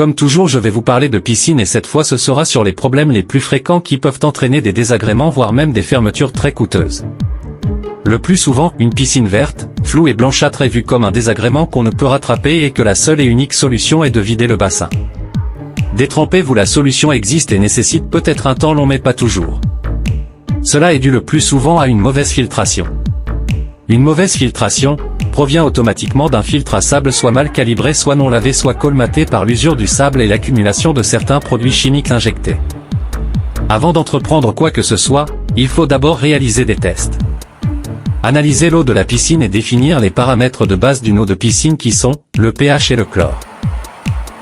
Comme toujours, je vais vous parler de piscine et cette fois ce sera sur les problèmes les plus fréquents qui peuvent entraîner des désagréments voire même des fermetures très coûteuses. Le plus souvent, une piscine verte, floue et blanchâtre est vue comme un désagrément qu'on ne peut rattraper et que la seule et unique solution est de vider le bassin. Détrempez-vous, la solution existe et nécessite peut-être un temps long mais pas toujours. Cela est dû le plus souvent à une mauvaise filtration. Une mauvaise filtration provient automatiquement d'un filtre à sable soit mal calibré, soit non lavé, soit colmaté par l'usure du sable et l'accumulation de certains produits chimiques injectés. Avant d'entreprendre quoi que ce soit, il faut d'abord réaliser des tests. Analyser l'eau de la piscine et définir les paramètres de base d'une eau de piscine qui sont le pH et le chlore.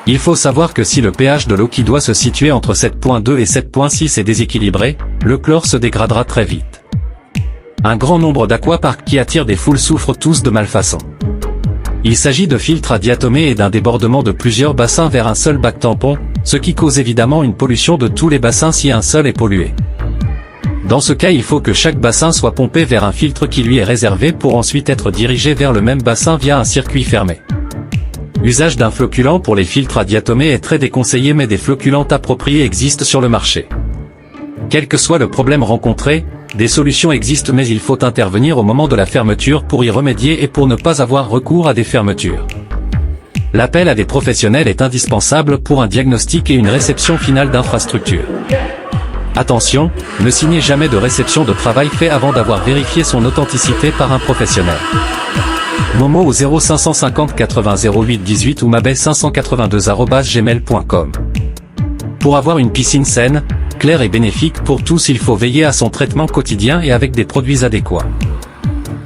Il faut savoir que si le pH de l'eau qui doit se situer entre 7.2 et 7.6 est déséquilibré, le chlore se dégradera très vite. Un grand nombre d'aquaparks qui attirent des foules souffrent tous de malfaçon. Il s'agit de filtres à diatomée et d'un débordement de plusieurs bassins vers un seul bac tampon, ce qui cause évidemment une pollution de tous les bassins si un seul est pollué. Dans ce cas, il faut que chaque bassin soit pompé vers un filtre qui lui est réservé pour ensuite être dirigé vers le même bassin via un circuit fermé. L'usage d'un flocculant pour les filtres à diatomée est très déconseillé mais des flocculants appropriés existent sur le marché. Quel que soit le problème rencontré, des solutions existent mais il faut intervenir au moment de la fermeture pour y remédier et pour ne pas avoir recours à des fermetures. L'appel à des professionnels est indispensable pour un diagnostic et une réception finale d'infrastructure. Attention, ne signez jamais de réception de travail fait avant d'avoir vérifié son authenticité par un professionnel. Momo au 0550 80 08 18 ou mabay582@gmail.com. Pour avoir une piscine saine, claire et bénéfique pour tous, il faut veiller à son traitement quotidien et avec des produits adéquats.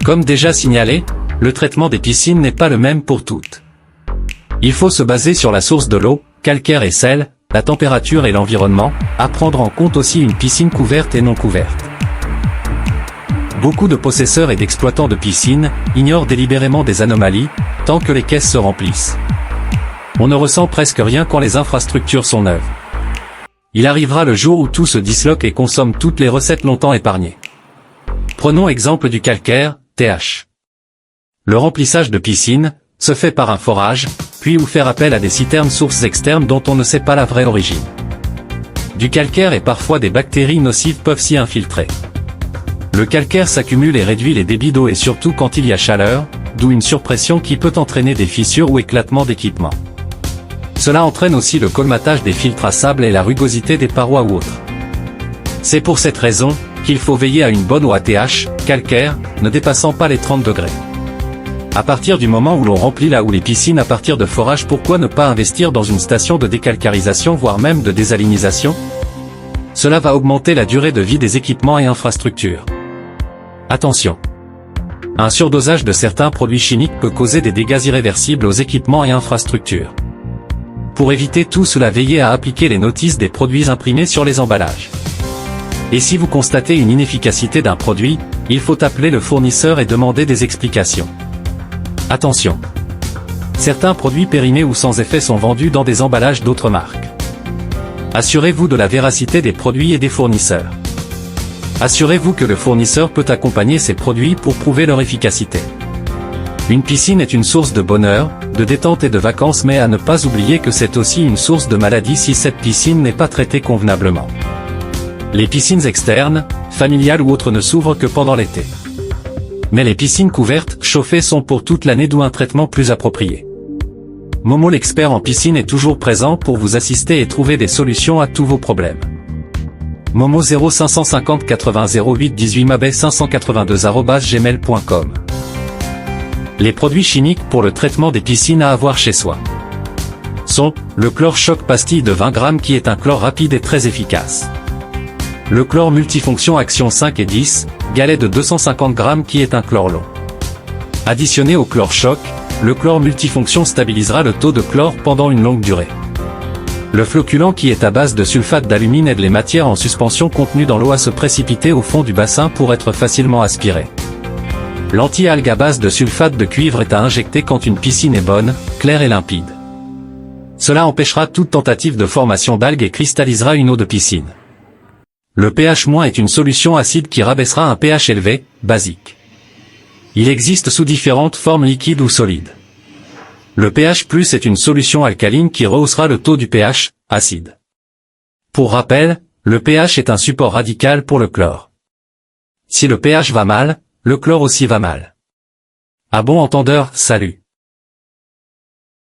Comme déjà signalé, le traitement des piscines n'est pas le même pour toutes. Il faut se baser sur la source de l'eau, calcaire et sel, la température et l'environnement, à prendre en compte aussi une piscine couverte et non couverte. Beaucoup de possesseurs et d'exploitants de piscines ignorent délibérément des anomalies, tant que les caisses se remplissent. On ne ressent presque rien quand les infrastructures sont neuves. Il arrivera le jour où tout se disloque et consomme toutes les recettes longtemps épargnées. Prenons exemple du calcaire, TH. Le remplissage de piscine se fait par un forage, puis ou faire appel à des citernes sources externes dont on ne sait pas la vraie origine. Du calcaire et parfois des bactéries nocives peuvent s'y infiltrer. Le calcaire s'accumule et réduit les débits d'eau et surtout quand il y a chaleur, d'où une surpression qui peut entraîner des fissures ou éclatements d'équipements. Cela entraîne aussi le colmatage des filtres à sable et la rugosité des parois ou autres. C'est pour cette raison qu'il faut veiller à une bonne eau à TH, calcaire, ne dépassant pas les 30 degrés. À partir du moment où l'on remplit là où les piscines à partir de forage, pourquoi ne pas investir dans une station de décalcarisation voire même de désalinisation? Cela va augmenter la durée de vie des équipements et infrastructures. Attention! Un surdosage de certains produits chimiques peut causer des dégâts irréversibles aux équipements et infrastructures. Pour éviter tout cela, veillez à appliquer les notices des produits imprimés sur les emballages. Et si vous constatez une inefficacité d'un produit, il faut appeler le fournisseur et demander des explications. Attention! Certains produits périmés ou sans effet sont vendus dans des emballages d'autres marques. Assurez-vous de la véracité des produits et des fournisseurs. Assurez-vous que le fournisseur peut accompagner ces produits pour prouver leur efficacité. Une piscine est une source de bonheur, de détente et de vacances, mais à ne pas oublier que c'est aussi une source de maladie si cette piscine n'est pas traitée convenablement. Les piscines externes, familiales ou autres ne s'ouvrent que pendant l'été. Mais les piscines couvertes, chauffées sont pour toute l'année, d'où un traitement plus approprié. Momo l'expert en piscine est toujours présent pour vous assister et trouver des solutions à tous vos problèmes. Momo 0550 80 08 18 mabay582@gmail.com. Les produits chimiques pour le traitement des piscines à avoir chez soi sont le chlore choc pastille de 20 grammes qui est un chlore rapide et très efficace. Le chlore multifonction action 5 et 10, galet de 250 grammes qui est un chlore long. Additionné au chlore choc, le chlore multifonction stabilisera le taux de chlore pendant une longue durée. Le flocculant qui est à base de sulfate d'alumine aide les matières en suspension contenues dans l'eau à se précipiter au fond du bassin pour être facilement aspirées. L'anti-algue à base de sulfate de cuivre est à injecter quand une piscine est bonne, claire et limpide. Cela empêchera toute tentative de formation d'algues et cristallisera une eau de piscine. Le pH- est une solution acide qui rabaissera un pH élevé, basique. Il existe sous différentes formes liquides ou solides. Le pH+ est une solution alcaline qui rehaussera le taux du pH, acide. Pour rappel, le pH est un support radical pour le chlore. Si le pH va mal, le chlore aussi va mal. À bon entendeur, salut.